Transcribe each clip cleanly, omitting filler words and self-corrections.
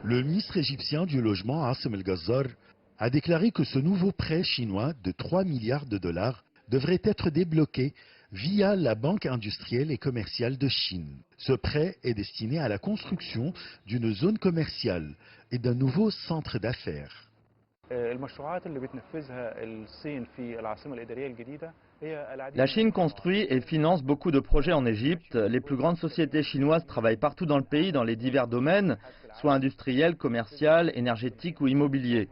Le ministre égyptien du logement, Hassan El-Ghazar, a déclaré que ce nouveau prêt chinois de 3 milliards de dollars devrait être débloqué via la Banque industrielle et commerciale de Chine. Ce prêt est destiné à la construction d'une zone commerciale et d'un nouveau centre d'affaires. La Chine construit et finance beaucoup de projets en Égypte. Les plus grandes sociétés chinoises travaillent partout dans le pays dans les divers domaines, soit industriels, commercial, énergétique ou immobilier.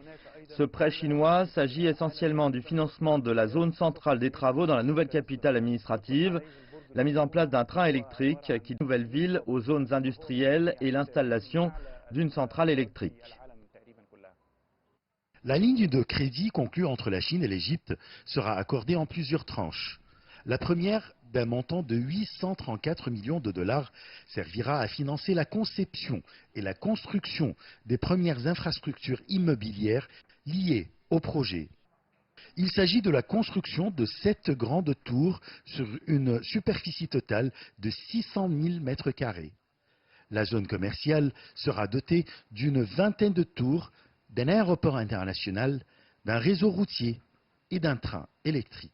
Ce prêt chinois s'agit essentiellement du financement de la zone centrale des travaux dans la nouvelle capitale administrative, la mise en place d'un train électrique qui lie une nouvelle ville aux zones industrielles et l'installation d'une centrale électrique. La ligne de crédit conclue entre la Chine et l'Égypte sera accordée en plusieurs tranches. La première, d'un montant de 834 millions de dollars, servira à financer la conception et la construction des premières infrastructures immobilières liées au projet. Il s'agit de la construction de 7 grandes tours sur une superficie totale de 600 000 mètres carrés. La zone commerciale sera dotée d'une vingtaine de tours, d'un aéroport international, d'un réseau routier et d'un train électrique.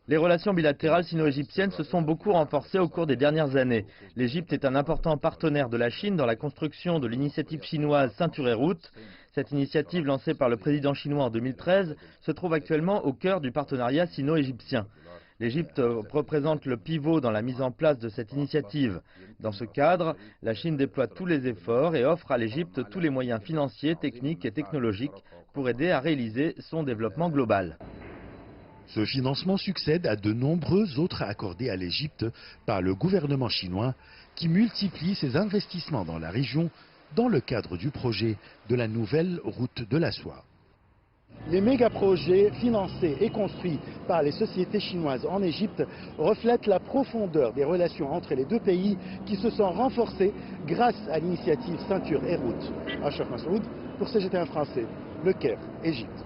Les relations bilatérales sino-égyptiennes se sont beaucoup renforcées au cours des dernières années. L'Égypte est un important partenaire de la Chine dans la construction de l'initiative chinoise Ceinture et Route. Cette initiative lancée par le président chinois en 2013 se trouve actuellement au cœur du partenariat sino-égyptien. L'Égypte représente le pivot dans la mise en place de cette initiative. Dans ce cadre, la Chine déploie tous les efforts et offre à l'Égypte tous les moyens financiers, techniques et technologiques pour aider à réaliser son développement global. Ce financement succède à de nombreux autres accordés à l'Égypte par le gouvernement chinois qui multiplie ses investissements dans la région dans le cadre du projet de la nouvelle route de la soie. Les méga-projets financés et construits par les sociétés chinoises en Égypte reflètent la profondeur des relations entre les deux pays qui se sont renforcées grâce à l'initiative Ceinture et Route. Achraf Massoud pour CGTN français, Le Caire, Égypte.